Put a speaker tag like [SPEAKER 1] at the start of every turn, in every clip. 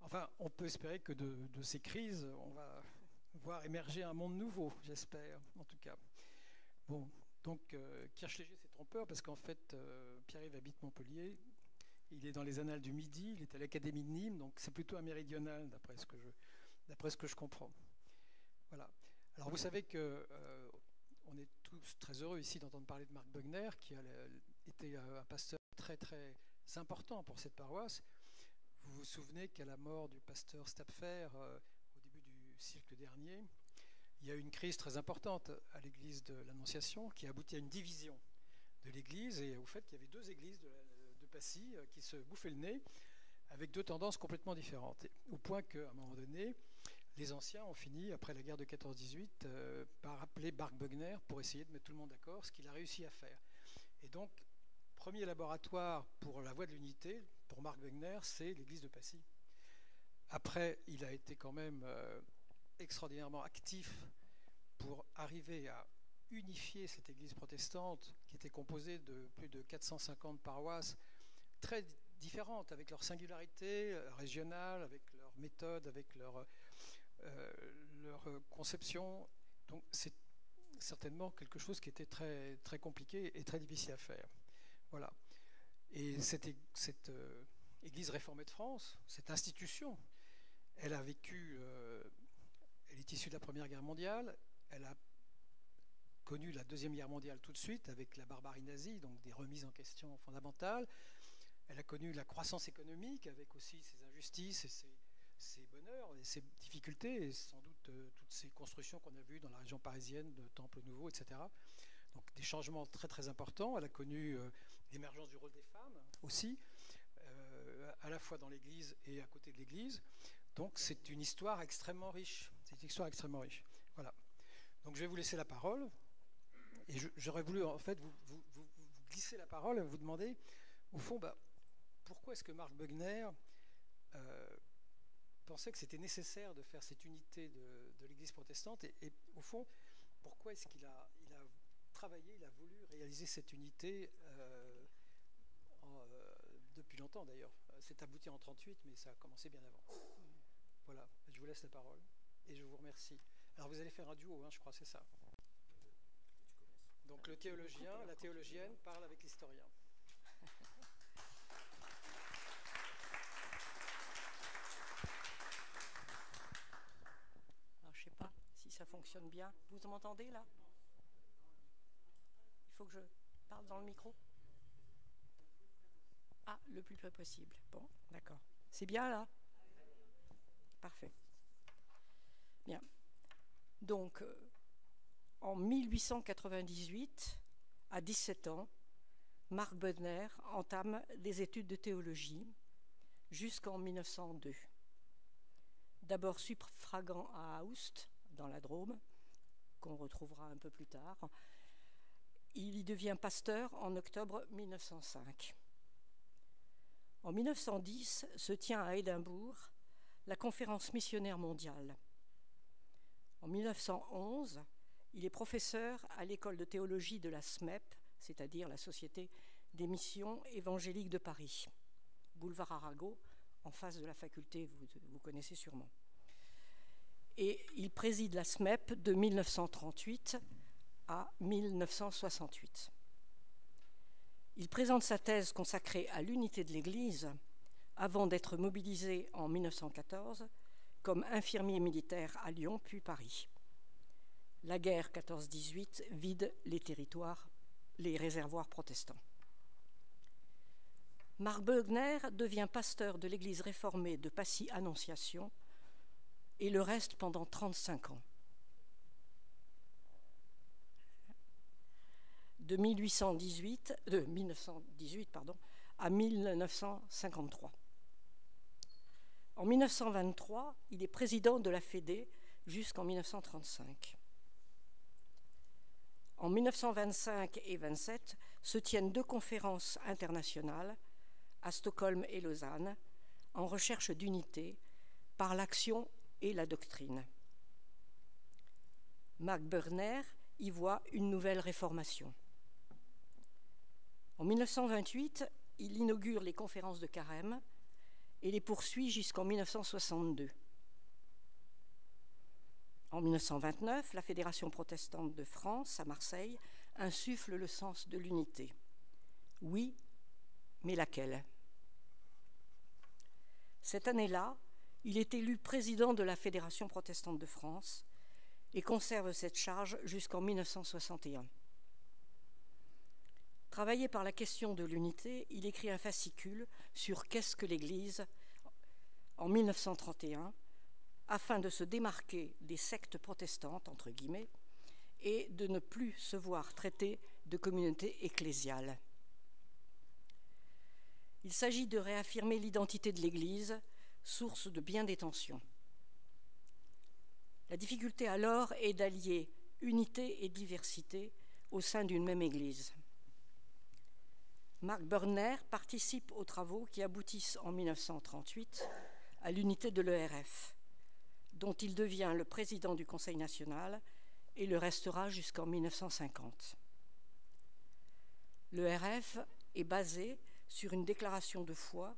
[SPEAKER 1] Enfin, on peut espérer que de ces crises, on va voir émerger un monde nouveau, j'espère, en tout cas. Bon, donc Kirchléger, c'est trompeur parce qu'en fait, Pierre-Yves habite Montpellier. Il est dans les annales du Midi, il est à l'Académie de Nîmes, donc c'est plutôt un méridional, d'après ce que je comprends. Voilà. Alors vous savez que on est tous très heureux ici d'entendre parler de Marc Bogner, qui a été un pasteur très très important pour cette paroisse. Vous vous souvenez qu'à la mort du pasteur Stapfer au début du siècle dernier, il y a eu une crise très importante à l'église de l'Annonciation qui a abouti à une division de l'église et au fait qu'il y avait deux églises de Passy qui se bouffaient le nez avec deux tendances complètement différentes. Au point qu'à un moment donné, les anciens ont fini, après la guerre de 14-18, par appeler Marc Bogner pour essayer de mettre tout le monde d'accord, ce qu'il a réussi à faire. Et donc, premier laboratoire pour la voie de l'unité, pour Marc Bogner, c'est l'église de Passy. Après, il a été quand même extraordinairement actif pour arriver à unifier cette église protestante qui était composée de plus de 450 paroisses très différentes, avec leur singularité régionale, avec leur méthode, avec leur conception. Donc c'est certainement quelque chose qui était très, très compliqué et très difficile à faire. Voilà. Et cette Église réformée de France, cette institution, elle a vécu, elle est issue de la Première Guerre mondiale, elle a connu la Deuxième Guerre mondiale tout de suite avec la barbarie nazie, donc des remises en question fondamentales. Elle a connu la croissance économique avec aussi ses injustices et ses bonheurs et ses difficultés et sans doute toutes ces constructions qu'on a vues dans la région parisienne de temples nouveaux, etc. Donc des changements très très importants. Elle a connu l'émergence du rôle des femmes aussi, à la fois dans l'Église et à côté de l'Église. Donc c'est une histoire extrêmement riche. C'est une histoire extrêmement riche. Voilà. Donc je vais vous laisser la parole. Et j'aurais voulu en fait vous glisser la parole et vous demander, au fond, pourquoi est-ce que Marc Bogner pensait que c'était nécessaire de faire cette unité de l'Église protestante et au fond, pourquoi est-ce qu'il a travaillé, il a voulu réaliser cette unité depuis longtemps d'ailleurs. C'est abouti en 1938, mais ça a commencé bien avant. Voilà, je vous laisse la parole et je vous remercie. Alors vous allez faire un duo, hein, je crois, c'est ça. Donc le théologien, la théologienne parle avec l'historien.
[SPEAKER 2] Alors, je ne sais pas si ça fonctionne bien. Vous m'entendez là? Il faut que je parle dans le micro? Ah, le plus près possible. Bon, d'accord. C'est bien là? Parfait. Bien. Donc, en 1898, à 17 ans, Marc Bogner entame des études de théologie jusqu'en 1902. D'abord suffragant à Aoust, dans la Drôme, qu'on retrouvera un peu plus tard. Il y devient pasteur en octobre 1905. En 1910 se tient à Édimbourg la conférence missionnaire mondiale. En 1911, il est professeur à l'école de théologie de la SMEP, c'est-à-dire la Société des missions évangéliques de Paris, boulevard Arago, en face de la faculté, vous connaissez sûrement. Et il préside la SMEP de 1938 à 1968. Il présente sa thèse consacrée à l'unité de l'Église avant d'être mobilisé en 1914 comme infirmier militaire à Lyon puis Paris. La guerre 14-18 vide les territoires, les réservoirs protestants. Marc Bogner devient pasteur de l'église réformée de Passy-Annonciation et le reste pendant 35 ans. De 1918 à 1953. En 1923, il est président de la Fédé jusqu'en 1935. En 1925 et 1927 se tiennent 2 conférences internationales à Stockholm et Lausanne en recherche d'unité par l'action et la doctrine. Marc Bogner y voit une nouvelle réformation. En 1928, il inaugure les conférences de Carême et les poursuit jusqu'en 1962. En 1929, la Fédération protestante de France, à Marseille, insuffle le sens de l'unité. Oui, mais laquelle? Cette année-là, il est élu président de la Fédération protestante de France et conserve cette charge jusqu'en 1961. Travaillé par la question de l'unité, il écrit un fascicule sur qu'est-ce que l'Église en 1931, afin de se démarquer des sectes protestantes, entre guillemets, et de ne plus se voir traiter de communauté ecclésiale. Il s'agit de réaffirmer l'identité de l'Église, source de bien des tensions. La difficulté alors est d'allier unité et diversité au sein d'une même Église. Marc Bürgner participe aux travaux qui aboutissent en 1938 à l'unité de l'ERF, dont il devient le président du Conseil national et le restera jusqu'en 1950. L'ERF est basé sur une déclaration de foi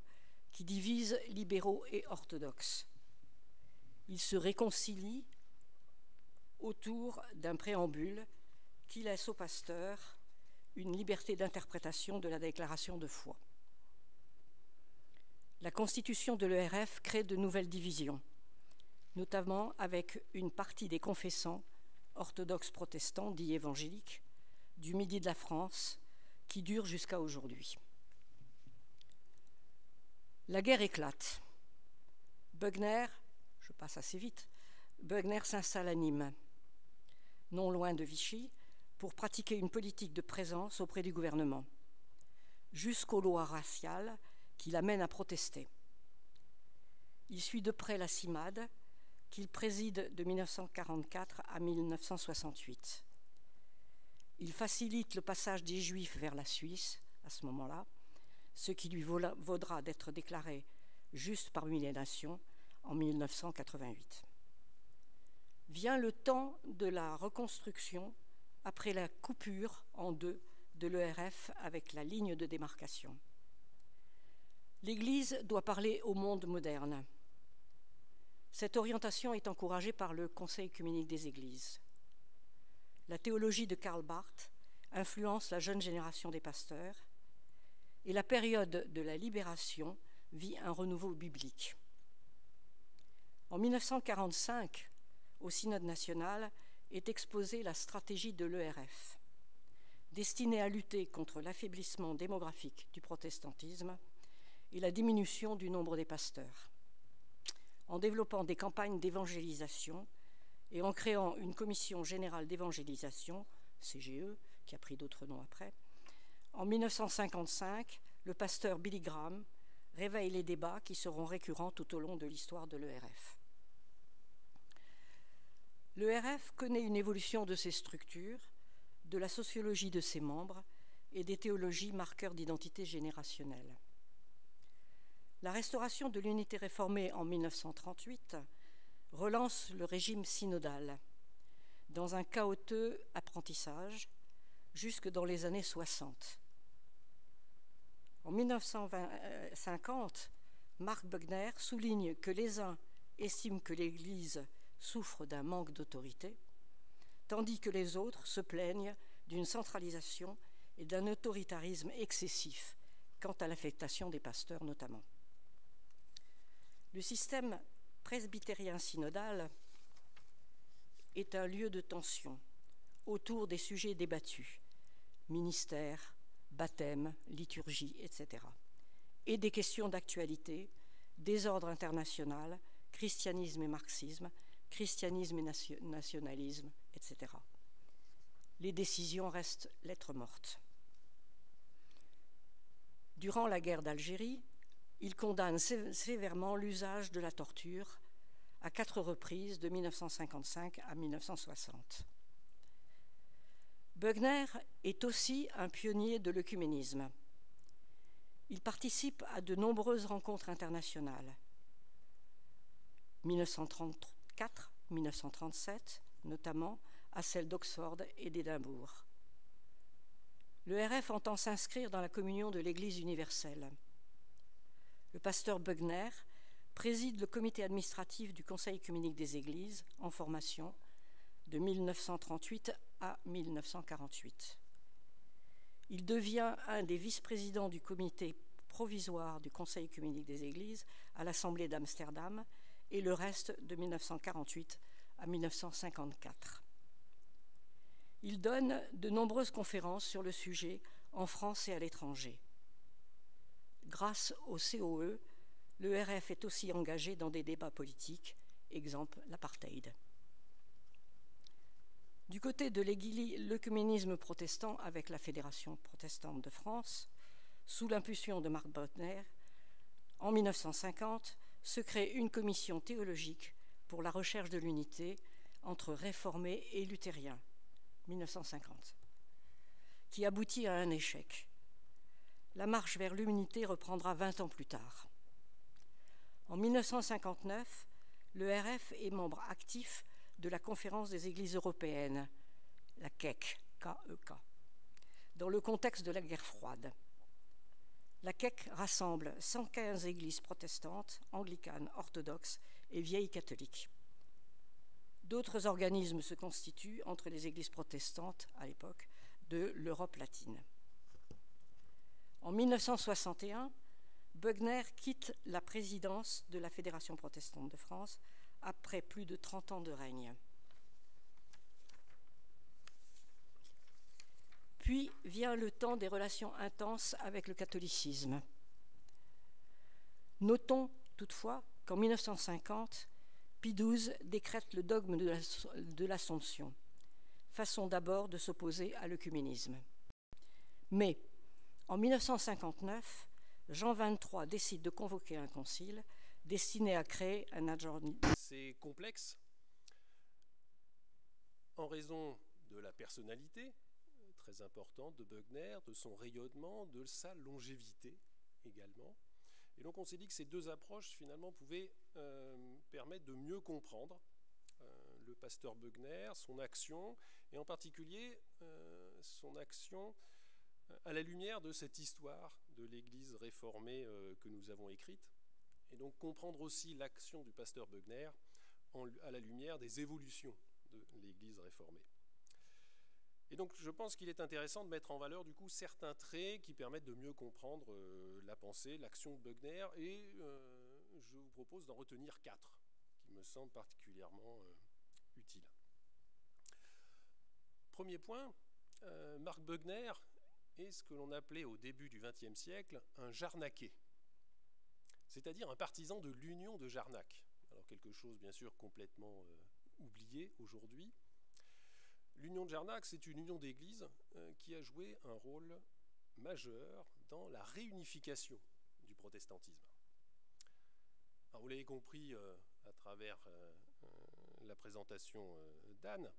[SPEAKER 2] qui divise libéraux et orthodoxes. Il se réconcilie autour d'un préambule qui laisse au pasteur une liberté d'interprétation de la déclaration de foi. La constitution de l'ERF crée de nouvelles divisions, notamment avec une partie des confessants orthodoxes protestants, dits évangéliques, du midi de la France, qui dure jusqu'à aujourd'hui. La guerre éclate. Bürgner, je passe assez vite, Bürgner s'installe à Nîmes, non loin de Vichy, pour pratiquer une politique de présence auprès du gouvernement, jusqu'aux lois raciales qui l'amènent à protester. Il suit de près la CIMAD, qu'il préside de 1944 à 1968. Il facilite le passage des Juifs vers la Suisse, à ce moment-là, ce qui lui vaudra d'être déclaré juste parmi les nations en 1988. Vient le temps de la reconstruction après la coupure en deux de l'ERF avec la ligne de démarcation. L'Église doit parler au monde moderne. Cette orientation est encouragée par le Conseil œcuménique des Églises. La théologie de Karl Barth influence la jeune génération des pasteurs et la période de la libération vit un renouveau biblique. En 1945, au Synode national, est exposée la stratégie de l'ERF, destinée à lutter contre l'affaiblissement démographique du protestantisme et la diminution du nombre des pasteurs, en développant des campagnes d'évangélisation et en créant une commission générale d'évangélisation, CGE, qui a pris d'autres noms après. En 1955, le pasteur Billy Graham réveille les débats qui seront récurrents tout au long de l'histoire de l'ERF. L'ERF connaît une évolution de ses structures, de la sociologie de ses membres et des théologies marqueurs d'identité générationnelle. La restauration de l'unité réformée en 1938 relance le régime synodal dans un chaotique apprentissage jusque dans les années 60. En 1950, Marc Bürgner souligne que les uns estiment que l'Église souffre d'un manque d'autorité, tandis que les autres se plaignent d'une centralisation et d'un autoritarisme excessif quant à l'affectation des pasteurs notamment. Le système presbytérien synodal est un lieu de tension autour des sujets débattus, ministère, baptême, liturgie, etc., et des questions d'actualité, désordre international, christianisme et marxisme, christianisme et nationalisme, etc. Les décisions restent lettres mortes. Durant la guerre d'Algérie, il condamne sévèrement l'usage de la torture à 4 reprises de 1955 à 1960. Bürgner est aussi un pionnier de l'œcuménisme. Il participe à de nombreuses rencontres internationales. 1934, 1937, notamment à celles d'Oxford et d'Édimbourg. Le RF entend s'inscrire dans la communion de l'Église universelle. Le pasteur Bugner préside le comité administratif du Conseil œcuménique des Églises en formation de 1938 à 1948. Il devient un des vice-présidents du comité provisoire du Conseil œcuménique des Églises à l'Assemblée d'Amsterdam et le reste de 1948 à 1954. Il donne de nombreuses conférences sur le sujet en France et à l'étranger. Grâce au COE, le RF est aussi engagé dans des débats politiques, exemple l'apartheid. Du côté de l'œcuménisme protestant avec la Fédération protestante de France, sous l'impulsion de Marc Bugner, en 1950, se crée une commission théologique pour la recherche de l'unité entre réformés et luthériens, 1950, qui aboutit à un échec. La marche vers l'unité reprendra 20 ans plus tard. En 1959, le RF est membre actif de la Conférence des Églises européennes, la KEC, K-E-K, dans le contexte de la guerre froide. La KEC rassemble 115 églises protestantes, anglicanes, orthodoxes et vieilles catholiques. D'autres organismes se constituent entre les églises protestantes, à l'époque, de l'Europe latine. En 1961, Bugner quitte la présidence de la Fédération protestante de France après plus de 30 ans de règne. Puis vient le temps des relations intenses avec le catholicisme. Notons toutefois qu'en 1950, Pie XII décrète le dogme de l'Assomption, façon d'abord de s'opposer à l'œcuménisme. Mais en 1959, Jean XXIII décide de convoquer un concile destiné à créer un adjournament.
[SPEAKER 3] C'est complexe en raison de la personnalité très importante de Bugner, de son rayonnement, de sa longévité également. Et donc on s'est dit que ces deux approches finalement pouvaient permettre de mieux comprendre le pasteur Bugner, son action, et en particulier son action à la lumière de cette histoire de l'Église réformée que nous avons écrite, et donc comprendre aussi l'action du pasteur Bugner à la lumière des évolutions de l'Église réformée. Et donc je pense qu'il est intéressant de mettre en valeur du coup certains traits qui permettent de mieux comprendre la pensée, l'action de Bugner, et je vous propose d'en retenir 4 qui me semblent particulièrement utiles. Premier point, Marc Bugner est ce que l'on appelait au début du XXe siècle un jarnaquais, c'est-à-dire un partisan de l'union de Jarnac. Alors quelque chose bien sûr complètement oublié aujourd'hui. L'union de Jarnac, c'est une union d'églises qui a joué un rôle majeur dans la réunification du protestantisme. Alors vous l'avez compris à travers la présentation d'Anne,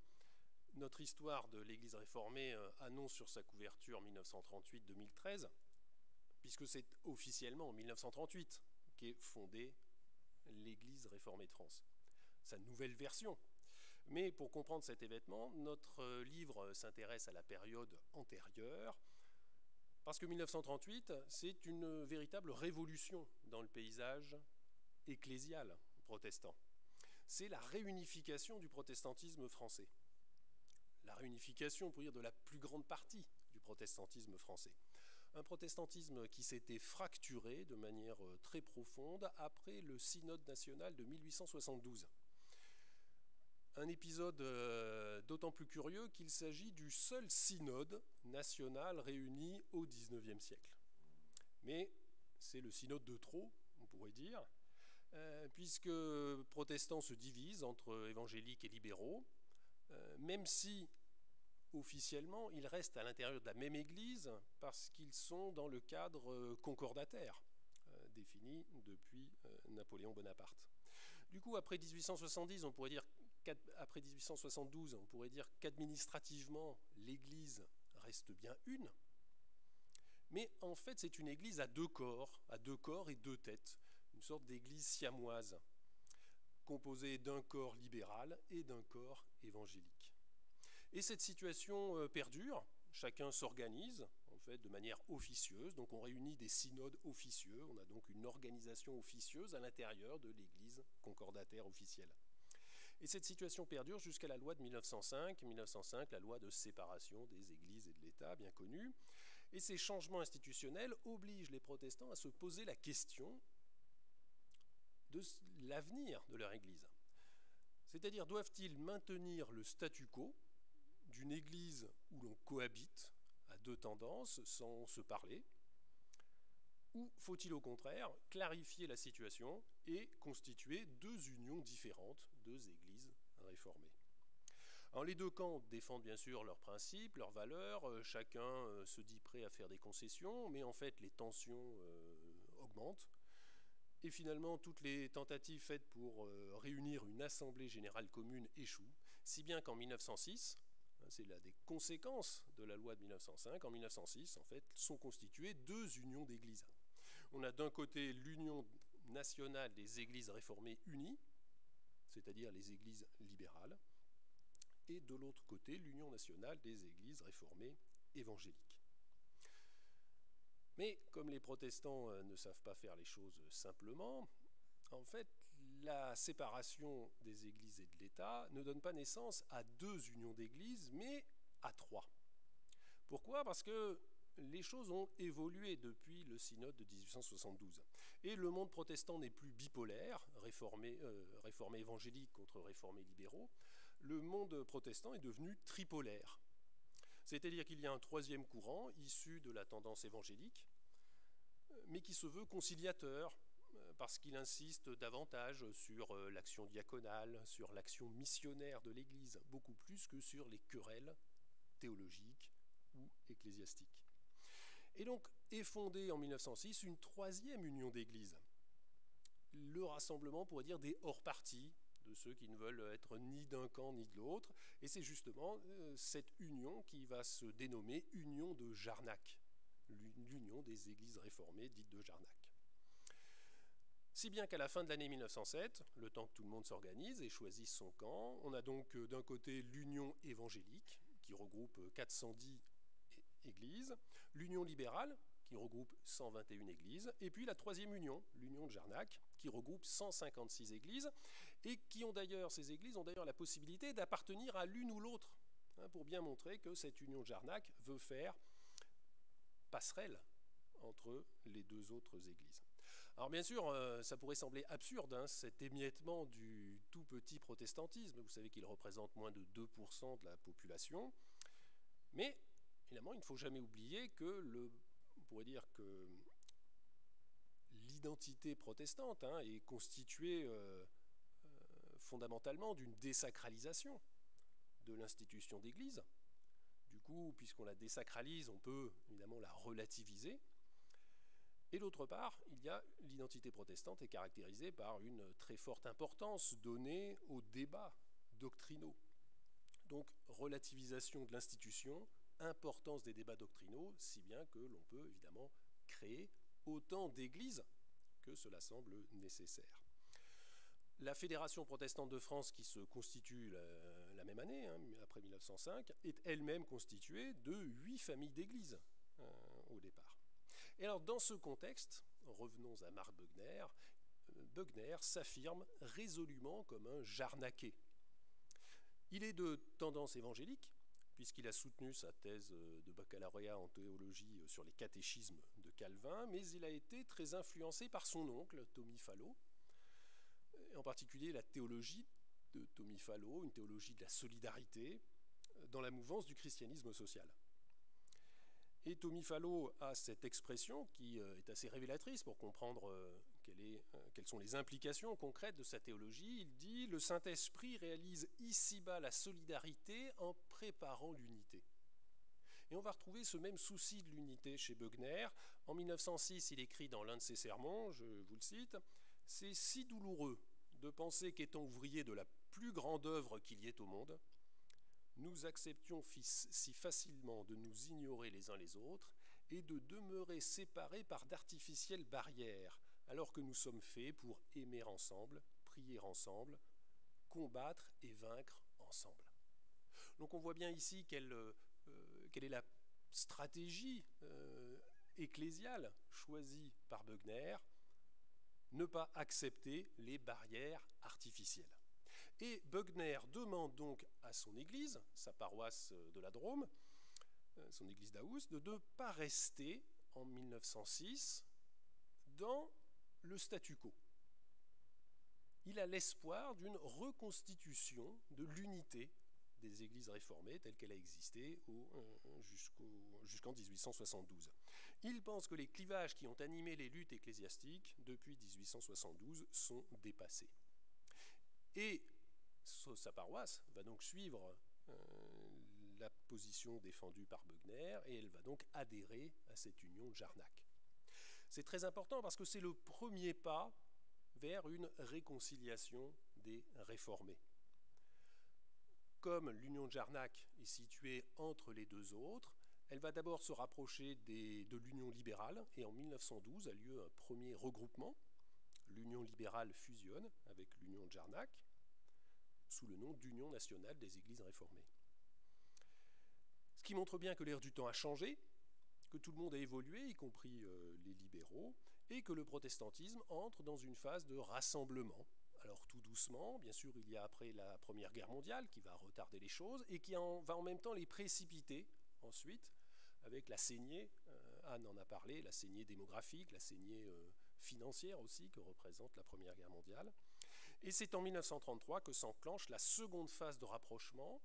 [SPEAKER 3] notre histoire de l'Église réformée annonce sur sa couverture 1938-2013, puisque c'est officiellement en 1938 qu'est fondée l'Église réformée de France, sa nouvelle version. Mais pour comprendre cet événement, notre livre s'intéresse à la période antérieure, parce que 1938, c'est une véritable révolution dans le paysage ecclésial protestant. C'est la réunification du protestantisme français. La réunification, on pourrait dire, de la plus grande partie du protestantisme français. Un protestantisme qui s'était fracturé de manière très profonde après le synode national de 1872. Un épisode d'autant plus curieux qu'il s'agit du seul synode national réuni au XIXe siècle. Mais c'est le synode de trop, on pourrait dire, puisque protestants se divisent entre évangéliques et libéraux, même si officiellement ils restent à l'intérieur de la même église parce qu'ils sont dans le cadre concordataire défini depuis Napoléon Bonaparte. Du coup, après 1870, après 1872, on pourrait dire qu'administrativement, l'Église reste bien une. Mais en fait, c'est une Église à deux corps et deux têtes, une sorte d'Église siamoise, composée d'un corps libéral et d'un corps évangélique. Et cette situation perdure chacun s'organise en fait de manière officieuse, donc on réunit des synodes officieux, on a donc une organisation officieuse à l'intérieur de l'Église concordataire officielle. Et cette situation perdure jusqu'à la loi de 1905, la loi de séparation des églises et de l'État, bien connue. Et ces changements institutionnels obligent les protestants à se poser la question de l'avenir de leur église. C'est-à-dire, doivent-ils maintenir le statu quo d'une église où l'on cohabite à deux tendances sans se parler, ou faut-il au contraire clarifier la situation et constituer deux unions différentes, deux églises réformées? Alors, les deux camps défendent bien sûr leurs principes, leurs valeurs, chacun se dit prêt à faire des concessions, mais en fait les tensions augmentent. Et finalement, toutes les tentatives faites pour réunir une assemblée générale commune échouent, si bien qu'en 1906, c'est là des conséquences de la loi de 1905, en 1906, en fait, sont constituées deux unions d'églises. On a d'un côté l'Union nationale des églises réformées unies, c'est-à-dire les églises libérales, et de l'autre côté l'Union nationale des églises réformées évangéliques. Mais comme les protestants ne savent pas faire les choses simplement, en fait, la séparation des églises et de l'État ne donne pas naissance à deux unions d'églises, mais à trois. Pourquoi? Parce que les choses ont évolué depuis le synode de 1872. Et le monde protestant n'est plus bipolaire, réformé évangélique contre réformés libéraux. Le monde protestant est devenu tripolaire. C'est-à-dire qu'il y a un troisième courant issu de la tendance évangélique, mais qui se veut conciliateur, parce qu'il insiste davantage sur l'action diaconale, sur l'action missionnaire de l'Église, beaucoup plus que sur les querelles théologiques ou ecclésiastiques. Et donc est fondée en 1906 une troisième union d'églises, le rassemblement, on pourrait dire, des hors-partis, de ceux qui ne veulent être ni d'un camp ni de l'autre, et c'est justement cette union qui va se dénommer Union de Jarnac, l'union des églises réformées dites de Jarnac. Si bien qu'à la fin de l'année 1907, le temps que tout le monde s'organise et choisisse son camp, on a donc d'un côté l'Union évangélique, qui regroupe 410 églises, l'Union libérale, qui regroupe 121 églises, et puis la troisième union, l'Union de Jarnac, qui regroupe 156 églises, et qui ont d'ailleurs, ces églises ont d'ailleurs la possibilité d'appartenir à l'une ou l'autre, pour bien montrer que cette Union de Jarnac veut faire passerelle entre les deux autres églises. Alors bien sûr, ça pourrait sembler absurde, cet émiettement du tout petit protestantisme. Vous savez qu'il représente moins de 2% de la population. Mais évidemment, il ne faut jamais oublier que on pourrait dire que l'identité protestante est constituée fondamentalement d'une désacralisation de l'institution d'église. Du coup, puisqu'on la désacralise, on peut évidemment la relativiser. Et d'autre part, l'identité protestante est caractérisée par une très forte importance donnée aux débats doctrinaux. Donc, relativisation de l'institution, importance des débats doctrinaux, si bien que l'on peut évidemment créer autant d'églises que cela semble nécessaire. La Fédération protestante de France, qui se constitue la même année, après 1905, est elle-même constituée de 8 familles d'églises au départ. Et alors, dans ce contexte, revenons à Marc Beughner, Beughner s'affirme résolument comme un jarnaquais. Il est de tendance évangélique, puisqu'il a soutenu sa thèse de baccalauréat en théologie sur les catéchismes de Calvin, mais il a été très influencé par son oncle, Tommy Fallow, en particulier la théologie de Tommy Fallow, une théologie de la solidarité, dans la mouvance du christianisme social. Et Tommy Fallow a cette expression qui est assez révélatrice pour comprendre quelles sont les implications concrètes de sa théologie. Il dit « Le Saint-Esprit réalise ici-bas la solidarité en préparant l'unité ». Et on va retrouver ce même souci de l'unité chez Beughner. En 1906, il écrit dans l'un de ses sermons, je vous le cite, « C'est si douloureux de penser qu'étant ouvrier de la plus grande œuvre qu'il y ait au monde, nous acceptions si facilement de nous ignorer les uns les autres et de demeurer séparés par d'artificielles barrières, alors que nous sommes faits pour aimer ensemble, prier ensemble, combattre et vaincre ensemble. » Donc on voit bien ici quelle est la stratégie ecclésiale choisie par Beughner, ne pas accepter les barrières artificielles. Et Beughner demande donc à son église, sa paroisse de la Drôme, son église d'Aoust, de ne pas rester en 1906 dans le statu quo. Il a l'espoir d'une reconstitution de l'unité des églises réformées telle qu'elle a existé jusqu'en 1872. Il pense que les clivages qui ont animé les luttes ecclésiastiques depuis 1872 sont dépassés. Et sa paroisse va donc suivre la position défendue par Beughner et elle va donc adhérer à cette union de Jarnac. C'est très important parce que c'est le premier pas vers une réconciliation des réformés. Comme l'union de Jarnac est située entre les deux autres, elle va d'abord se rapprocher de l'union libérale et en 1912 a lieu un premier regroupement. L'union libérale fusionne avec l'union de Jarnac sous le nom d'Union nationale des églises réformées. Ce qui montre bien que l'ère du temps a changé, que tout le monde a évolué, y compris les libéraux, et que le protestantisme entre dans une phase de rassemblement. Alors tout doucement, bien sûr, il y a après la Première Guerre mondiale qui va retarder les choses et qui va en même temps les précipiter ensuite avec la saignée, Anne en a parlé, la saignée démographique, la saignée financière aussi que représente la Première Guerre mondiale. Et c'est en 1933 que s'enclenche la seconde phase de rapprochement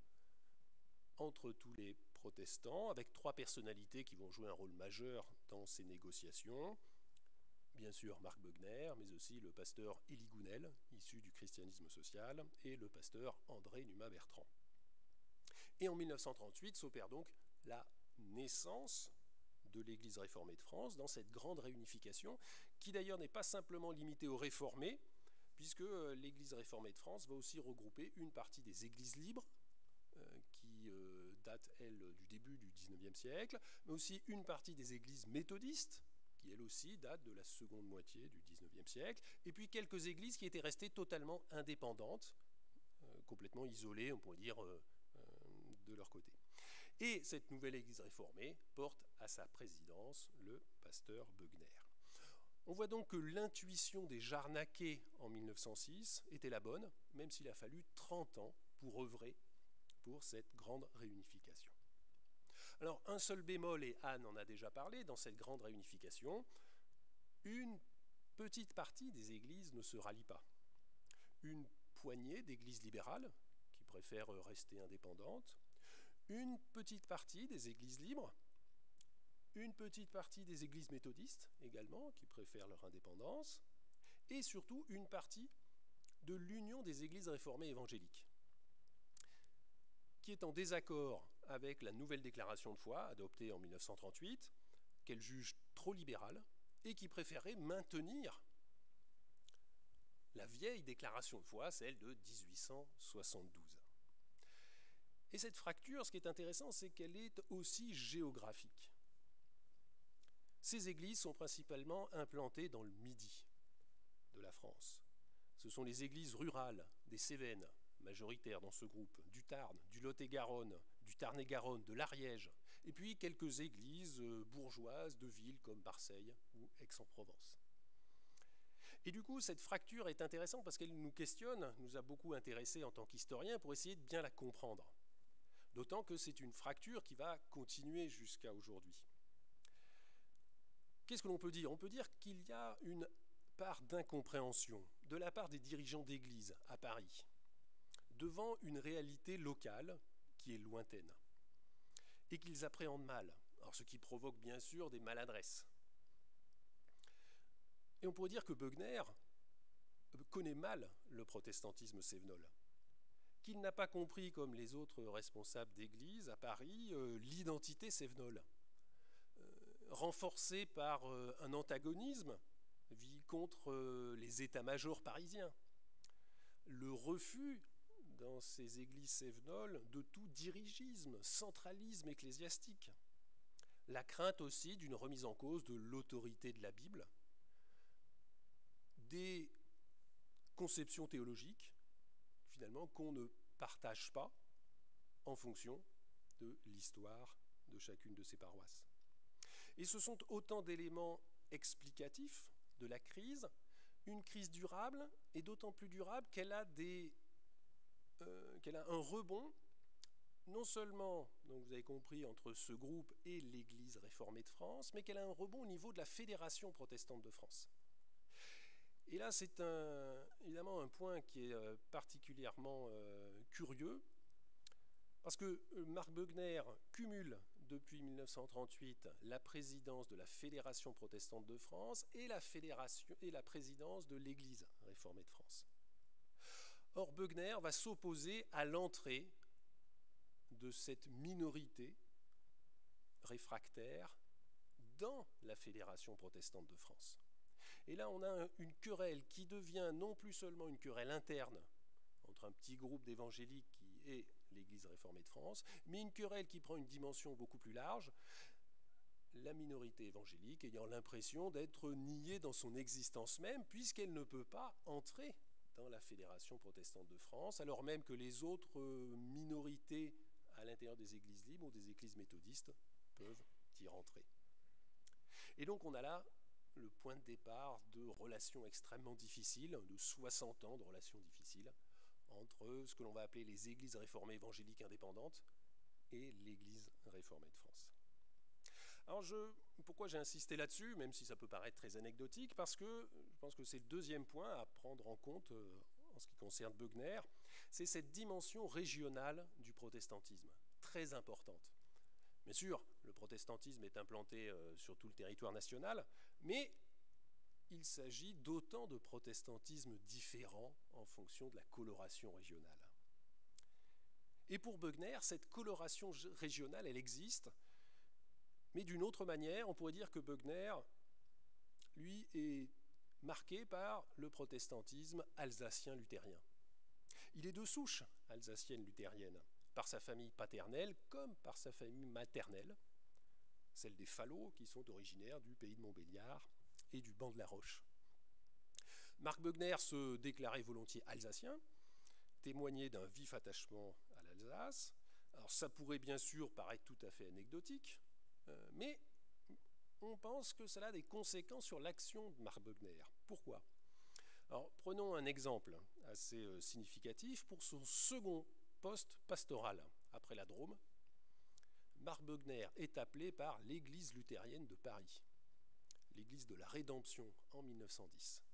[SPEAKER 3] entre tous les protestants, avec trois personnalités qui vont jouer un rôle majeur dans ces négociations. Bien sûr, Marc Beughner, mais aussi le pasteur Élie Gounel, issu du christianisme social, et le pasteur André Numa-Bertrand. Et en 1938 s'opère donc la naissance de l'Église réformée de France dans cette grande réunification, qui d'ailleurs n'est pas simplement limitée aux réformés, puisque l'Église réformée de France va aussi regrouper une partie des églises libres, qui date, elle, du début du XIXe siècle, mais aussi une partie des églises méthodistes, qui elle aussi date de la seconde moitié du XIXe siècle, et puis quelques églises qui étaient restées totalement indépendantes, complètement isolées, on pourrait dire, de leur côté. Et cette nouvelle église réformée porte à sa présidence le pasteur Beughner. On voit donc que l'intuition des Jarnaquais en 1906 était la bonne, même s'il a fallu 30 ans pour œuvrer pour cette grande réunification. Alors, un seul bémol, et Anne en a déjà parlé, dans cette grande réunification, une petite partie des églises ne se rallie pas. Une poignée d'églises libérales, qui préfèrent rester indépendantes, une petite partie des églises libres, une petite partie des églises méthodistes également, qui préfèrent leur indépendance, et surtout une partie de l'Union des églises réformées évangéliques, qui est en désaccord avec la nouvelle déclaration de foi adoptée en 1938, qu'elle juge trop libérale, et qui préférait maintenir la vieille déclaration de foi, celle de 1872. Et cette fracture, ce qui est intéressant, c'est qu'elle est aussi géographique. Ces églises sont principalement implantées dans le Midi de la France. Ce sont les églises rurales des Cévennes, majoritaires dans ce groupe, du Tarn, du Lot-et-Garonne, du Tarn-et-Garonne, de l'Ariège, et puis quelques églises bourgeoises de villes comme Marseille ou Aix-en-Provence. Et du coup, cette fracture est intéressante parce qu'elle nous questionne, nous a beaucoup intéressés en tant qu'historiens pour essayer de bien la comprendre. D'autant que c'est une fracture qui va continuer jusqu'à aujourd'hui. Qu'est-ce que l'on peut dire ? On peut dire qu'il y a une part d'incompréhension de la part des dirigeants d'église à Paris devant une réalité locale qui est lointaine et qu'ils appréhendent mal, alors ce qui provoque bien sûr des maladresses. Et on pourrait dire que Beughner connaît mal le protestantisme cévenol, qu'il n'a pas compris, comme les autres responsables d'église à Paris, l'identité cévenole, renforcée par un antagonisme contre les états-majors parisiens, le refus dans ces églises cévenoles de tout dirigisme, centralisme ecclésiastique, la crainte aussi d'une remise en cause de l'autorité de la Bible, des conceptions théologiques, finalement, qu'on ne partage pas en fonction de l'histoire de chacune de ces paroisses. Et ce sont autant d'éléments explicatifs de la crise, une crise durable, et d'autant plus durable qu'elle a un rebond, non seulement, donc vous avez compris, entre ce groupe et l'Église réformée de France, mais qu'elle a un rebond au niveau de la Fédération protestante de France. Et là, c'est évidemment un point qui est particulièrement curieux, parce que Marc Beughner cumule depuis 1938 la présidence de la Fédération protestante de France et la présidence de l'Église réformée de France. Or, Beughner va s'opposer à l'entrée de cette minorité réfractaire dans la Fédération protestante de France. Et là, on a une querelle qui devient non plus seulement une querelle interne entre un petit groupe d'évangéliques et l'Église réformée de France, mais une querelle qui prend une dimension beaucoup plus large, la minorité évangélique ayant l'impression d'être niée dans son existence même, puisqu'elle ne peut pas entrer dans la Fédération protestante de France, alors même que les autres minorités à l'intérieur des églises libres ou des églises méthodistes peuvent y rentrer. Et donc on a là le point de départ de relations extrêmement difficiles, de 60 ans de relations difficiles, entre ce que l'on va appeler les églises réformées évangéliques indépendantes et l'Église réformée de France. Alors pourquoi j'ai insisté là-dessus, même si ça peut paraître très anecdotique, parce que je pense que c'est le deuxième point à prendre en compte en ce qui concerne Beughner, c'est cette dimension régionale du protestantisme, très importante. Bien sûr, le protestantisme est implanté sur tout le territoire national, mais il s'agit d'autant de protestantismes différents en fonction de la coloration régionale. Et pour Beughner, cette coloration régionale, elle existe, mais d'une autre manière, on pourrait dire que Beughner, lui, est marqué par le protestantisme alsacien luthérien. Il est de souche alsacienne luthérienne, par sa famille paternelle comme par sa famille maternelle, celle des Fallots qui sont originaires du pays de Montbéliard et du banc de la Roche. Marc Beughner se déclarait volontiers alsacien, témoignait d'un vif attachement à l'Alsace. Alors ça pourrait bien sûr paraître tout à fait anecdotique, mais on pense que cela a des conséquences sur l'action de Marc Beughner. Pourquoi ? Alors prenons un exemple assez significatif. Pour son second poste pastoral après la Drôme, Marc Beughner est appelé par l'Église luthérienne de Paris, l'Église de la Rédemption en 1910.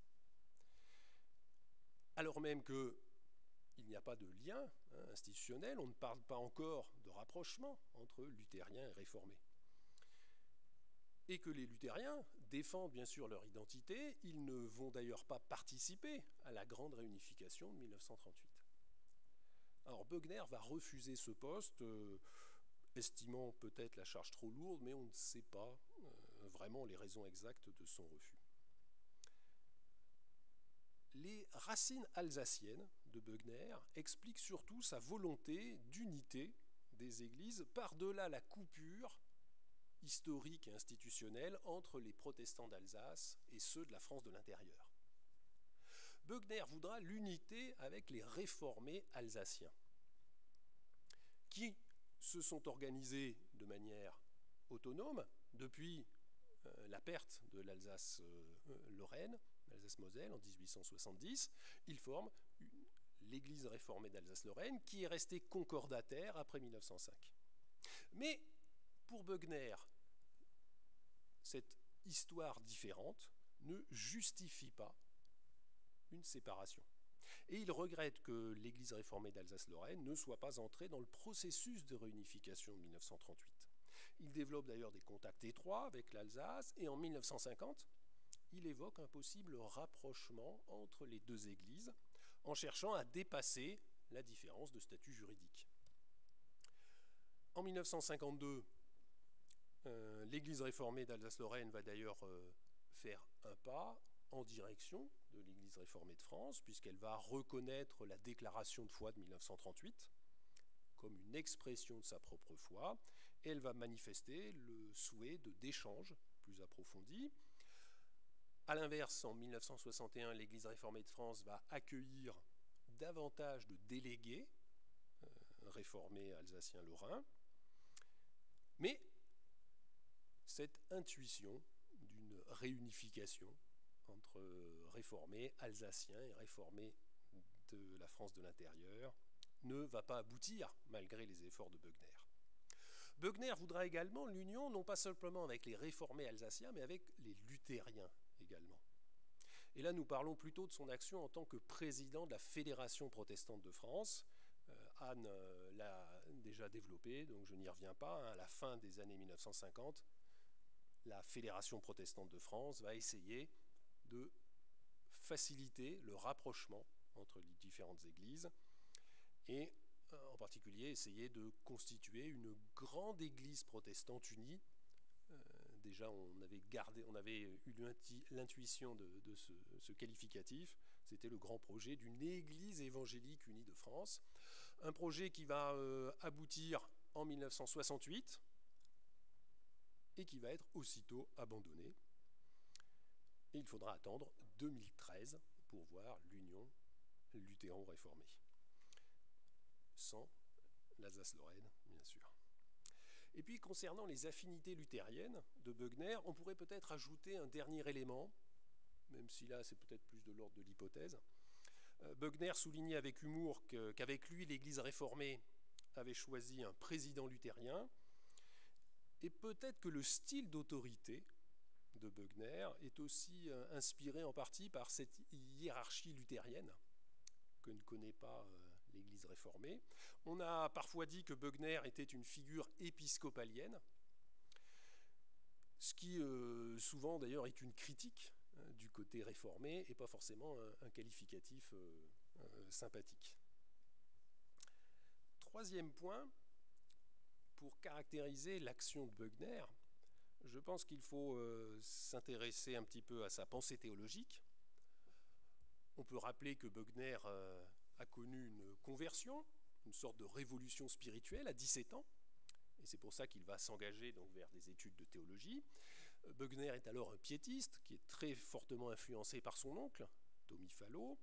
[SPEAKER 3] Alors même qu'il n'y a pas de lien institutionnel, on ne parle pas encore de rapprochement entre luthériens et réformés. Et que les luthériens défendent bien sûr leur identité, ils ne vont d'ailleurs pas participer à la grande réunification de 1938. Alors Beughner va refuser ce poste, estimant peut-être la charge trop lourde, mais on ne sait pas vraiment les raisons exactes de son refus. Les racines alsaciennes de Beughner expliquent surtout sa volonté d'unité des églises par-delà la coupure historique et institutionnelle entre les protestants d'Alsace et ceux de la France de l'intérieur. Beughner voudra l'unité avec les réformés alsaciens, qui se sont organisés de manière autonome depuis la perte de l'Alsace-Lorraine, l'Alsace-Moselle en 1870. Ils forment l'Église réformée d'Alsace-Lorraine qui est restée concordataire après 1905. Mais pour Beughner, cette histoire différente ne justifie pas une séparation. Et il regrette que l'Église réformée d'Alsace-Lorraine ne soit pas entrée dans le processus de réunification de 1938. Il développe d'ailleurs des contacts étroits avec l'Alsace et en 1950, il évoque un possible rapprochement entre les deux églises en cherchant à dépasser la différence de statut juridique. En 1952, l'Église réformée d'Alsace-Lorraine va d'ailleurs faire un pas en direction de l'Église réformée de France, puisqu'elle va reconnaître la déclaration de foi de 1938 comme une expression de sa propre foi, et elle va manifester le souhait d'échanges plus approfondis. A l'inverse, en 1961, l'Église réformée de France va accueillir davantage de délégués réformés alsaciens lorrains, mais cette intuition d'une réunification entre réformés alsaciens et réformés de la France de l'intérieur ne va pas aboutir malgré les efforts de Beughner. Beughner voudra également l'union non pas simplement avec les réformés alsaciens mais avec les luthériens également. Et là nous parlons plutôt de son action en tant que président de la Fédération protestante de France. Anne l'a déjà développé, donc je n'y reviens pas. À la fin des années 1950, la Fédération protestante de France va essayer de faciliter le rapprochement entre les différentes églises et en particulier essayer de constituer une grande église protestante unie. Déjà on avait eu l'intuition de ce qualificatif, c'était le grand projet d'une église évangélique unie de France, un projet qui va aboutir en 1968 et qui va être aussitôt abandonné. Et il faudra attendre 2013 pour voir l'union luthéro-réformée. Sans l'Alsace-Lorraine, bien sûr. Et puis, concernant les affinités luthériennes de Beughner, on pourrait peut-être ajouter un dernier élément, même si là, c'est peut-être plus de l'ordre de l'hypothèse. Beughner soulignait avec humour qu'avec lui, l'Église réformée avait choisi un président luthérien, et peut-être que le style d'autorité de Beughner est aussi inspiré en partie par cette hiérarchie luthérienne que ne connaît pas l'Église réformée. On a parfois dit que Beughner était une figure épiscopalienne, ce qui souvent d'ailleurs est une critique du côté réformé et pas forcément un qualificatif sympathique. Troisième point, pour caractériser l'action de Beughner, je pense qu'il faut s'intéresser un petit peu à sa pensée théologique. On peut rappeler que Beughner a connu une conversion, une sorte de révolution spirituelle à 17 ans, et c'est pour ça qu'il va s'engager donc vers des études de théologie. Beughner est alors un piétiste qui est très fortement influencé par son oncle, Tommy Fallow.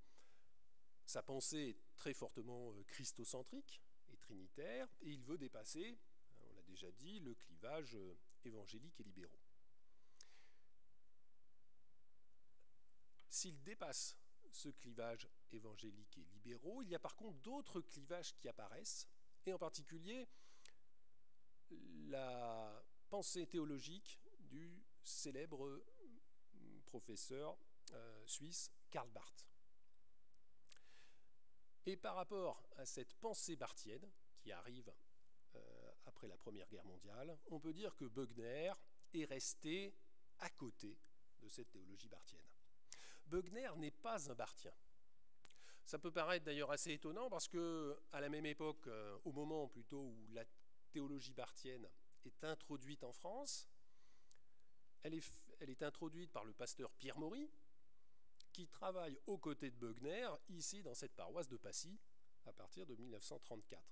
[SPEAKER 3] Sa pensée est très fortement christocentrique et trinitaire, et il veut dépasser, on l'a déjà dit, le clivage évangéliques et libéraux. S'il dépasse ce clivage évangélique et libéraux, il y a par contre d'autres clivages qui apparaissent, et en particulier la pensée théologique du célèbre professeur suisse Karl Barth. Et par rapport à cette pensée barthienne qui arrive après la Première Guerre mondiale, on peut dire que Beughner est resté à côté de cette théologie barthienne. Beughner n'est pas un barthien. Ça peut paraître d'ailleurs assez étonnant parce que à la même époque, au moment plutôt où la théologie barthienne est introduite en France, elle est introduite par le pasteur Pierre Maury, qui travaille aux côtés de Beughner, ici dans cette paroisse de Passy, à partir de 1934.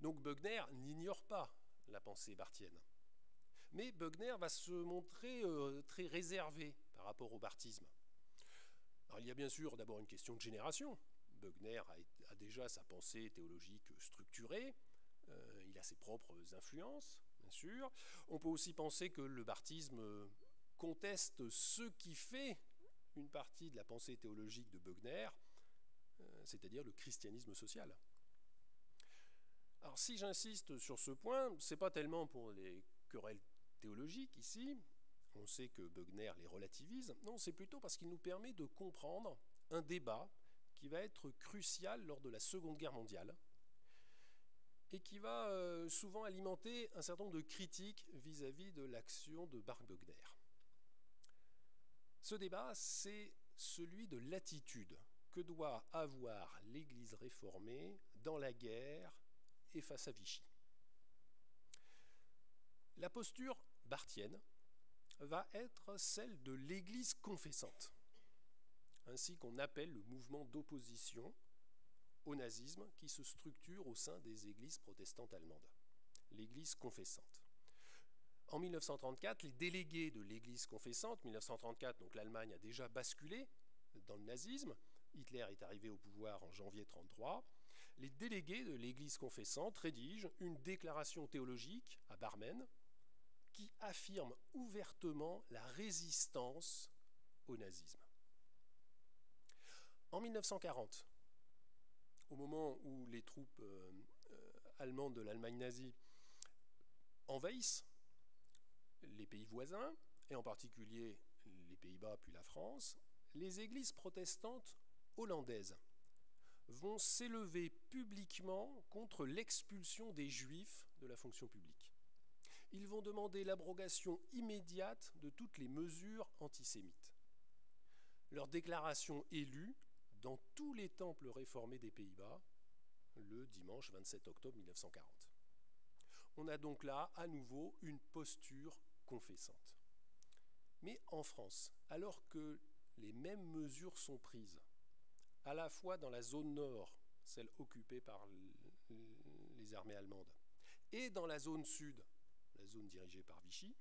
[SPEAKER 3] Donc Beughner n'ignore pas la pensée barthienne. Mais Beughner va se montrer très réservé par rapport au barthisme. Alors, il y a bien sûr d'abord une question de génération. Beughner a déjà sa pensée théologique structurée, il a ses propres influences, bien sûr. On peut aussi penser que le barthisme conteste ce qui fait une partie de la pensée théologique de Beughner, c'est-à-dire le christianisme social. Alors si j'insiste sur ce point, ce n'est pas tellement pour les querelles théologiques ici, on sait que Beughner les relativise, non, c'est plutôt parce qu'il nous permet de comprendre un débat qui va être crucial lors de la Seconde Guerre mondiale et qui va souvent alimenter un certain nombre de critiques vis-à-vis de l'action de Marc Beughner. Ce débat, c'est celui de l'attitude que doit avoir l'Église réformée dans la guerre et face à Vichy. La posture barthienne va être celle de l'Église confessante, ainsi qu'on appelle le mouvement d'opposition au nazisme qui se structure au sein des églises protestantes allemandes, l'Église confessante. En 1934, les délégués de l'Église confessante, 1934, donc l'Allemagne a déjà basculé dans le nazisme, Hitler est arrivé au pouvoir en janvier 1933, les délégués de l'Église confessante rédigent une déclaration théologique à Barmen qui affirme ouvertement la résistance au nazisme. En 1940, au moment où les troupes allemandes de l'Allemagne nazie envahissent les pays voisins, et en particulier les Pays-Bas puis la France, les églises protestantes hollandaises vont s'élever publiquement contre l'expulsion des Juifs de la fonction publique. Ils vont demander l'abrogation immédiate de toutes les mesures antisémites. Leur déclaration est lue dans tous les temples réformés des Pays-Bas le dimanche 27 octobre 1940. On a donc là à nouveau une posture confessante. Mais en France, alors que les mêmes mesures sont prises, à la fois dans la zone nord, celle occupée par les armées allemandes, et dans la zone sud, la zone dirigée par Vichy,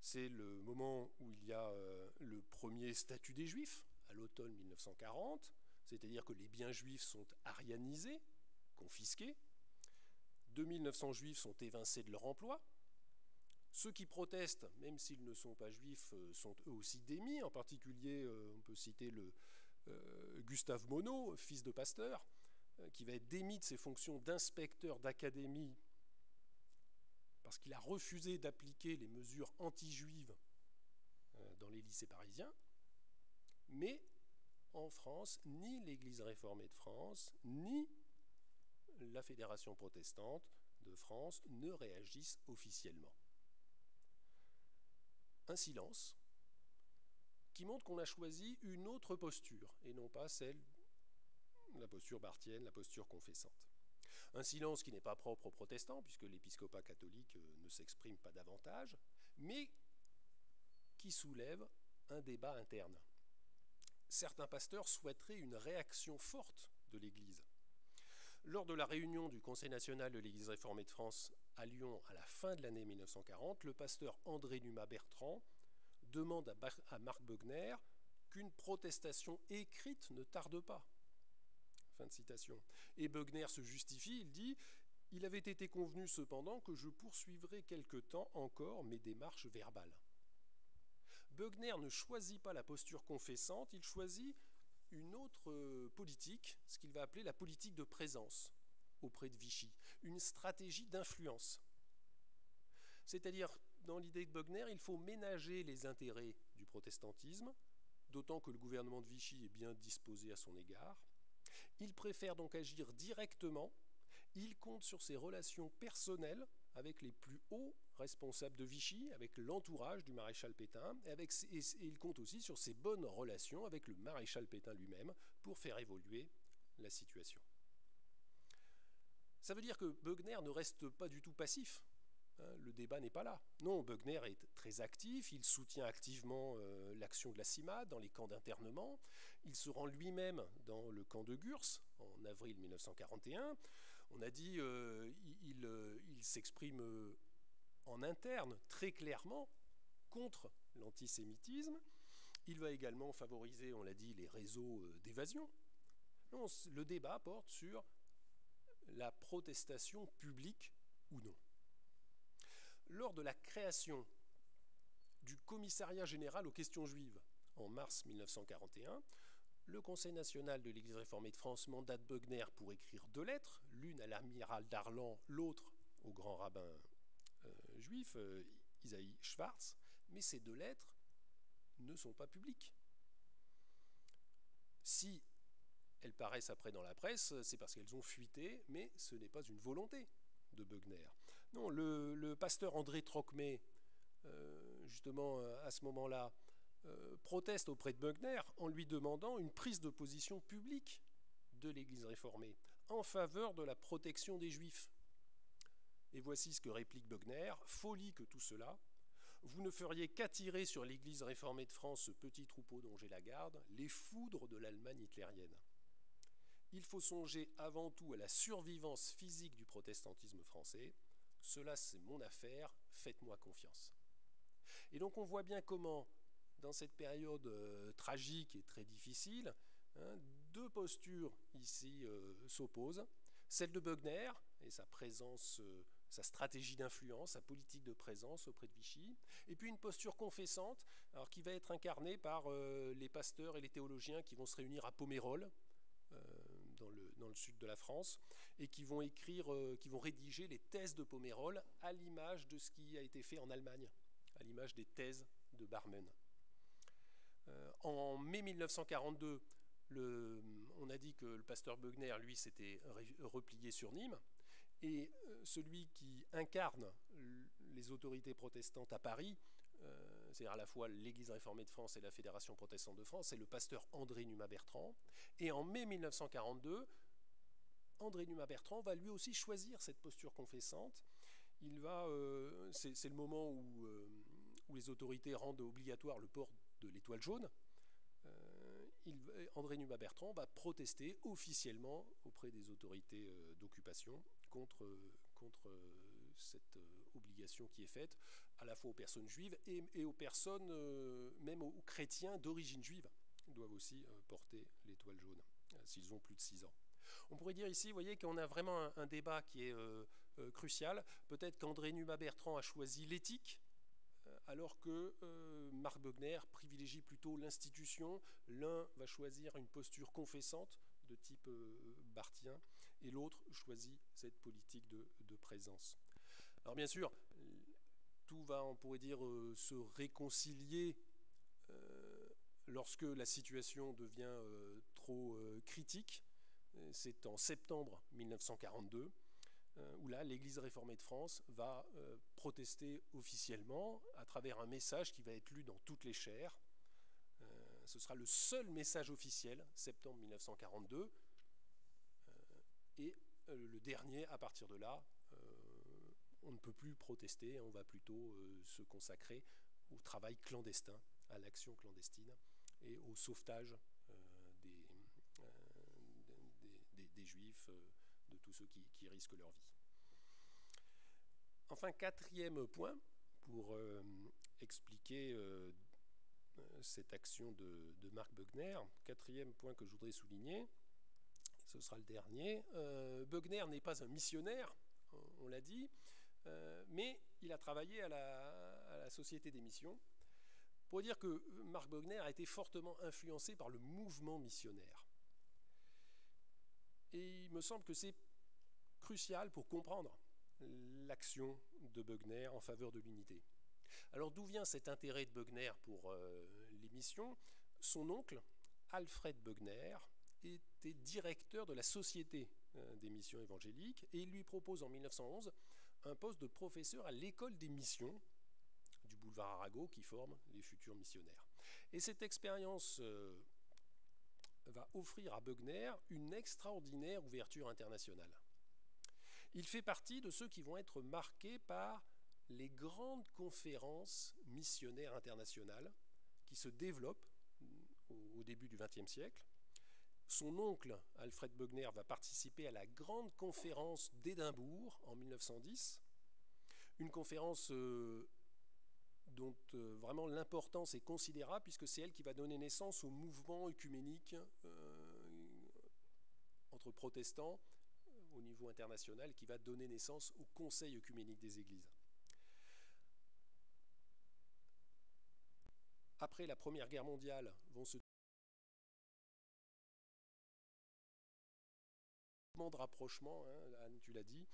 [SPEAKER 3] c'est le moment où il y a le premier statut des Juifs, à l'automne 1940, c'est-à-dire que les biens juifs sont arianisés, confisqués, 2900 Juifs sont évincés de leur emploi. Ceux qui protestent, même s'ils ne sont pas juifs, sont eux aussi démis. En particulier, on peut citer Gustave Monod, fils de pasteur, qui va être démis de ses fonctions d'inspecteur d'académie parce qu'il a refusé d'appliquer les mesures anti-juives dans les lycées parisiens. Mais en France, ni l'Église réformée de France, ni la Fédération protestante de France ne réagissent officiellement. Un silence qui montre qu'on a choisi une autre posture, et non pas celle, la posture barthienne, la posture confessante. Un silence qui n'est pas propre aux protestants, puisque l'épiscopat catholique ne s'exprime pas davantage, mais qui soulève un débat interne. Certains pasteurs souhaiteraient une réaction forte de l'Église. Lors de la réunion du Conseil national de l'Église réformée de France à Lyon à la fin de l'année 1940, le pasteur André Numa-Bertrand demande à Marc Bogner qu'une protestation écrite ne tarde pas. Fin de citation. Et Bogner se justifie, il dit « Il avait été convenu cependant que je poursuivrai quelque temps encore mes démarches verbales. » Bogner ne choisit pas la posture confessante, il choisit une autre politique, ce qu'il va appeler la politique de présence auprès de Vichy, une stratégie d'influence. C'est-à-dire, dans l'idée de Bogner, il faut ménager les intérêts du protestantisme, d'autant que le gouvernement de Vichy est bien disposé à son égard. Il préfère donc agir directement, il compte sur ses relations personnelles avec les plus hauts responsables de Vichy, avec l'entourage du maréchal Pétain, et il compte aussi sur ses bonnes relations avec le maréchal Pétain lui-même pour faire évoluer la situation. Ça veut dire que Bogner ne reste pas du tout passif. Le débat n'est pas là. Non, Bogner est très actif, il soutient activement l'action de la CIMAD dans les camps d'internement. Il se rend lui-même dans le camp de Gurs en avril 1941. On a dit il s'exprime en interne très clairement contre l'antisémitisme. Il va également favoriser, on l'a dit, les réseaux d'évasion. Non, le débat porte sur la protestation publique ou non. Lors de la création du Commissariat général aux questions juives en mars 1941, le Conseil national de l'Église réformée de France mandate Bogner pour écrire 2 lettres, l'une à l'amiral Darlan, l'autre au grand rabbin juif, Isaïe Schwartz, mais ces 2 lettres ne sont pas publiques. Si elles paraissent après dans la presse, c'est parce qu'elles ont fuité, mais ce n'est pas une volonté de Bogner. Non, le pasteur André Trocmé, justement à ce moment-là, proteste auprès de Bogner en lui demandant une prise de position publique de l'Église réformée en faveur de la protection des Juifs. Et voici ce que réplique Bogner: « Folie que tout cela, vous ne feriez qu'attirer sur l'Église réformée de France ce petit troupeau dont j'ai la garde, les foudres de l'Allemagne hitlérienne. Il faut songer avant tout à la survivance physique du protestantisme français. Cela, c'est mon affaire, faites-moi confiance. » Et donc on voit bien comment, dans cette période tragique et très difficile, 2 postures ici s'opposent. Celle de Bogner et sa présence sa stratégie d'influence, sa politique de présence auprès de Vichy, et puis une posture confessante, alors qui va être incarnée par les pasteurs et les théologiens qui vont se réunir à Pomerol, dans le sud de la France, et qui vont rédiger les thèses de Pomerol à l'image de ce qui a été fait en Allemagne, à l'image des thèses de Barmen. En mai 1942, on a dit que le pasteur Bögner, lui, s'était replié sur Nîmes, et celui qui incarne les autorités protestantes à Paris, c'est-à-dire à la fois l'Église réformée de France et la Fédération protestante de France, c'est le pasteur André Numa-Bertrand. Et en mai 1942, André Numa-Bertrand va lui aussi choisir cette posture confessante. C'est le moment où les autorités rendent obligatoire le port de l'étoile jaune. André Numa-Bertrand va protester officiellement auprès des autorités d'occupation contre cette obligation qui est faite à la fois aux personnes juives et aux personnes, même aux chrétiens d'origine juive, doivent aussi porter l'étoile jaune s'ils ont plus de 6 ans. On pourrait dire ici, vous voyez, qu'on a vraiment un débat qui est crucial. Peut-être qu'André Numa-Bertrand a choisi l'éthique, alors que Marc Bögner privilégie plutôt l'institution. L'un va choisir une posture confessante de type barthien, et l'autre choisit cette politique de présence. Alors bien sûr, tout va, on pourrait dire, se réconcilier lorsque la situation devient trop critique. C'est en septembre 1942, où là, l'Église réformée de France va protester officiellement à travers un message qui va être lu dans toutes les chaires. Ce sera le seul message officiel, septembre 1942, et le dernier, à partir de là, on ne peut plus protester, on va plutôt se consacrer au travail clandestin, à l'action clandestine et au sauvetage des Juifs, de tous ceux qui risquent leur vie. Enfin, 4e point, pour expliquer cette action de Marc Bögner, 4e point que je voudrais souligner, ce sera le dernier. Bögner n'est pas un missionnaire, on l'a dit, mais il a travaillé à la Société des missions, pour dire que Marc Bögner a été fortement influencé par le mouvement missionnaire. Et il me semble que c'est crucial pour comprendre l'action de Bögner en faveur de l'unité. Alors d'où vient cet intérêt de Bögner pour les missions? Son oncle, Alfred Bögner, était directeur de la Société des missions évangéliques, et il lui propose en 1911 un poste de professeur à l'école des missions du boulevard Arago qui forme les futurs missionnaires. Et cette expérience va offrir à Bögner une extraordinaire ouverture internationale. Il fait partie de ceux qui vont être marqués par les grandes conférences missionnaires internationales qui se développent au début du XXe siècle. Son oncle, Alfred Bögner, va participer à la grande conférence d'Édimbourg en 1910, une conférence dont vraiment l'importance est considérable, puisque c'est elle qui va donner naissance au mouvement œcuménique entre protestants au niveau international, qui va donner naissance au Conseil œcuménique des Églises. Après la Première Guerre mondiale, vont se de rapprochement, Anne, tu l'as dit,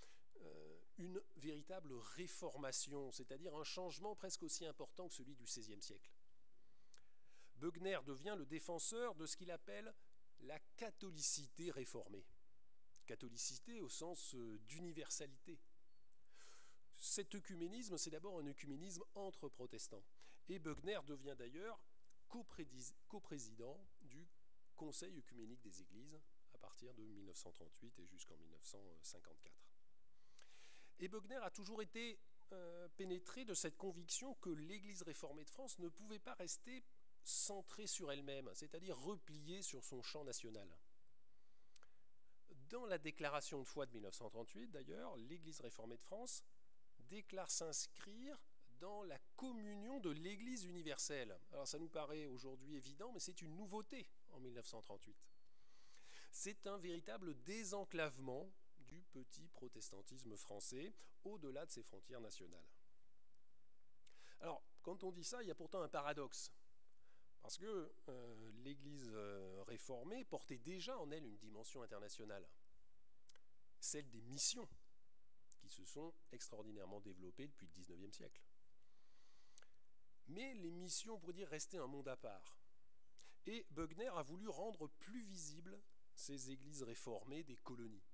[SPEAKER 3] une véritable réformation, c'est-à-dire un changement presque aussi important que celui du XVIe siècle. Bögner devient le défenseur de ce qu'il appelle la catholicité réformée. Catholicité au sens d'universalité. Cet œcuménisme, c'est d'abord un œcuménisme entre protestants. Et Bögner devient d'ailleurs coprésident du Conseil œcuménique des Églises à partir de 1938 et jusqu'en 1954. Et Bögner a toujours été pénétré de cette conviction que l'Église réformée de France ne pouvait pas rester centrée sur elle-même, c'est-à-dire repliée sur son champ national. Dans la déclaration de foi de 1938, d'ailleurs, l'Église réformée de France déclare s'inscrire dans la communion de l'Église universelle. Alors ça nous paraît aujourd'hui évident, mais c'est une nouveauté en 1938. C'est un véritable désenclavement du petit protestantisme français au-delà de ses frontières nationales. Alors, quand on dit ça, il y a pourtant un paradoxe. Parce que l'Église réformée portait déjà en elle une dimension internationale, celle des missions, qui se sont extraordinairement développées depuis le XIXe siècle. Mais les missions, on pourrait dire, restaient un monde à part. Et Bugner a voulu rendre plus visibles ces églises réformées des colonies.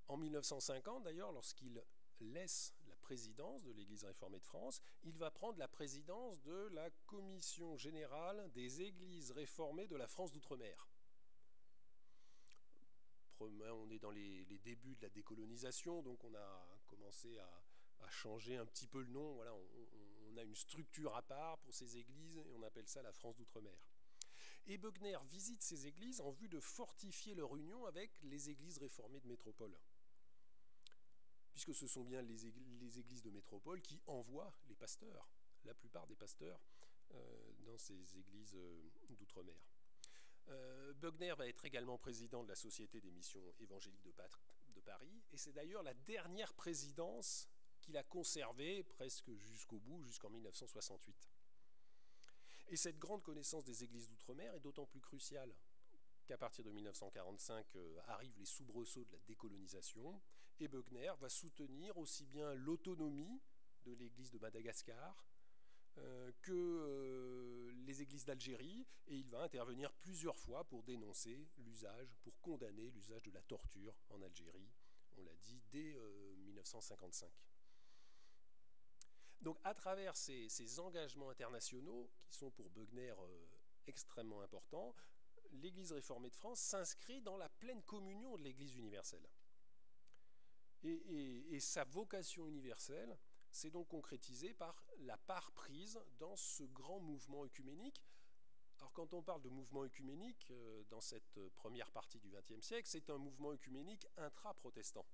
[SPEAKER 3] En 1950, d'ailleurs, lorsqu'il laisse la présidence de l'Église réformée de France, il va prendre la présidence de la Commission générale des églises réformées de la France d'outre-mer. On est dans les débuts de la décolonisation, donc on a commencé à changer un petit peu le nom. Voilà, on a une structure à part pour ces églises et on appelle ça la France d'outre-mer. Et Bugner visite ces églises en vue de fortifier leur union avec les églises réformées de métropole. Puisque ce sont bien les églises de métropole qui envoient les pasteurs, la plupart des pasteurs, dans ces églises d'outre-mer. Bugner va être également président de la Société des missions évangéliques de Paris, et c'est d'ailleurs la dernière présidence qu'il a conservée presque jusqu'au bout, jusqu'en 1968. Et cette grande connaissance des églises d'outre-mer est d'autant plus cruciale qu'à partir de 1945 arrivent les soubresauts de la décolonisation, et Bugner va soutenir aussi bien l'autonomie de l'église de Madagascar que les églises d'Algérie, et il va intervenir plusieurs fois pour dénoncer l'usage, pour condamner l'usage de la torture en Algérie, on l'a dit, dès 1955. Donc à travers ces engagements internationaux, qui sont pour Bugner extrêmement importants, l'Église réformée de France s'inscrit dans la pleine communion de l'Église universelle. Et sa vocation universelle s'est donc concrétisée par la part prise dans ce grand mouvement œcuménique. Alors quand on parle de mouvement œcuménique, dans cette première partie du XXe siècle, c'est un mouvement œcuménique intra-protestant,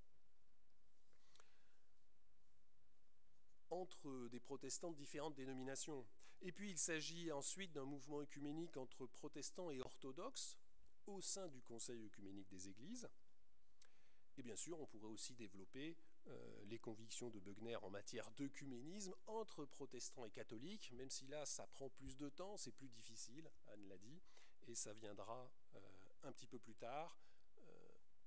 [SPEAKER 3] entre des protestants de différentes dénominations. Et puis il s'agit ensuite d'un mouvement œcuménique entre protestants et orthodoxes au sein du Conseil œcuménique des Églises. Et bien sûr, on pourrait aussi développer les convictions de Bugner en matière d'œcuménisme entre protestants et catholiques, même si là, ça prend plus de temps, c'est plus difficile, Anne l'a dit, et ça viendra un petit peu plus tard,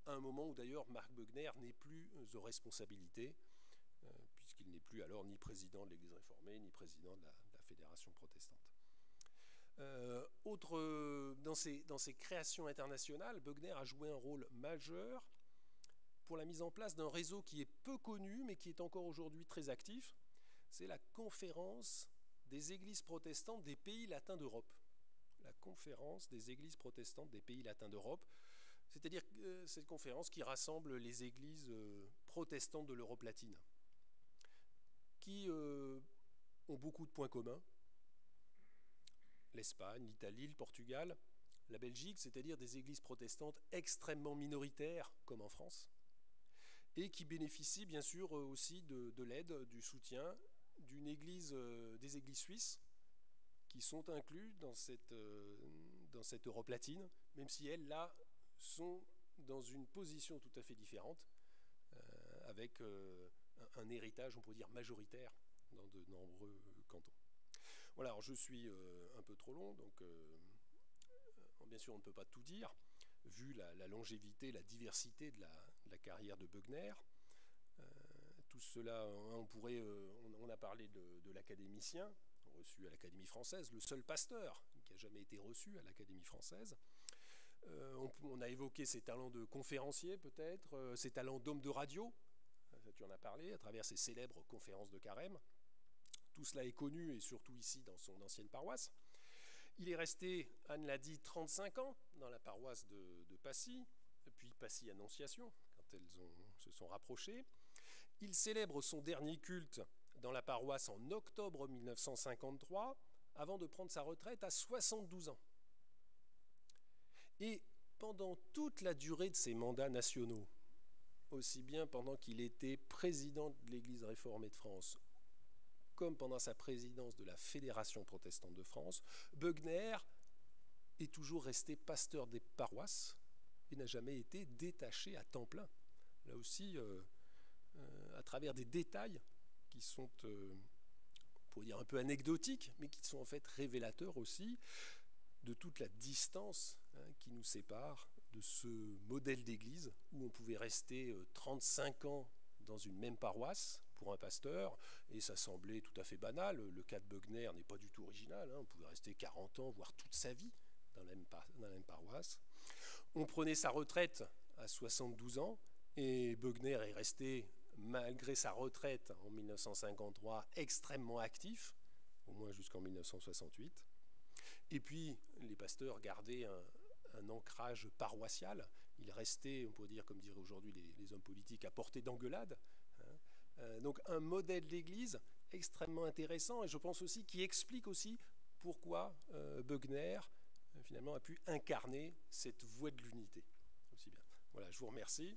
[SPEAKER 3] à un moment où d'ailleurs Marc Bugner n'est plus aux responsabilités, puisqu'il n'est plus alors ni président de l'Église réformée, ni président de la Fédération protestante. Dans ces créations internationales, Bugner a joué un rôle majeur pour la mise en place d'un réseau qui est peu connu, mais qui est encore aujourd'hui très actif. C'est la Conférence des Églises protestantes des pays latins d'Europe. La Conférence des Églises protestantes des pays latins d'Europe, c'est-à-dire cette conférence qui rassemble les églises protestantes de l'Europe latine, qui ont beaucoup de points communs. L'Espagne, l'Italie, le Portugal, la Belgique, c'est-à-dire des églises protestantes extrêmement minoritaires, comme en France, et qui bénéficient bien sûr aussi de l'aide, du soutien des églises suisses, qui sont inclus dans cette Europe latine, même si elles, là, sont dans une position tout à fait différente, avec un héritage, on pourrait dire, majoritaire dans de nombreux cantons. Voilà, alors je suis un peu trop long, donc bien sûr on ne peut pas tout dire, vu la longévité, la diversité de la carrière de Bugner. Tout cela, on a parlé de l'académicien, reçu à l'Académie française, le seul pasteur qui n'a jamais été reçu à l'Académie française. On a évoqué ses talents de conférencier peut-être, ses talents d'homme de radio, tu en as parlé, à travers ses célèbres conférences de Carême. Tout cela est connu, et surtout ici dans son ancienne paroisse. Il est resté, Anne l'a dit, 35 ans dans la paroisse de Passy, puis Passy-Annonciation, quand elles se sont rapprochées. Il célèbre son dernier culte dans la paroisse en octobre 1953, avant de prendre sa retraite à 72 ans. Et pendant toute la durée de ses mandats nationaux, aussi bien pendant qu'il était président de l'Église réformée de France, comme pendant sa présidence de la Fédération protestante de France, Bugner est toujours resté pasteur des paroisses et n'a jamais été détaché à temps plein. là aussi, à travers des détails qui sont, on pourrait dire, un peu anecdotiques, mais qui sont en fait révélateurs aussi de toute la distance qui nous sépare de ce modèle d'église où on pouvait rester 35 ans dans une même paroisse pour un pasteur, et ça semblait tout à fait banal. Le cas de Beughner n'est pas du tout original, on pouvait rester 40 ans, voire toute sa vie dans la même paroisse. On prenait sa retraite à 72 ans, et Beughner est resté, malgré sa retraite en 1953, extrêmement actif, au moins jusqu'en 1968. Et puis, les pasteurs gardaient un ancrage paroissial. Ils restaient, on pourrait dire, comme diraient aujourd'hui les hommes politiques, à portée d'engueulade. Donc un modèle d'église extrêmement intéressant, et je pense aussi qui explique aussi pourquoi Beughner finalement a pu incarner cette voie de l'unité aussi bien. Voilà, je vous remercie.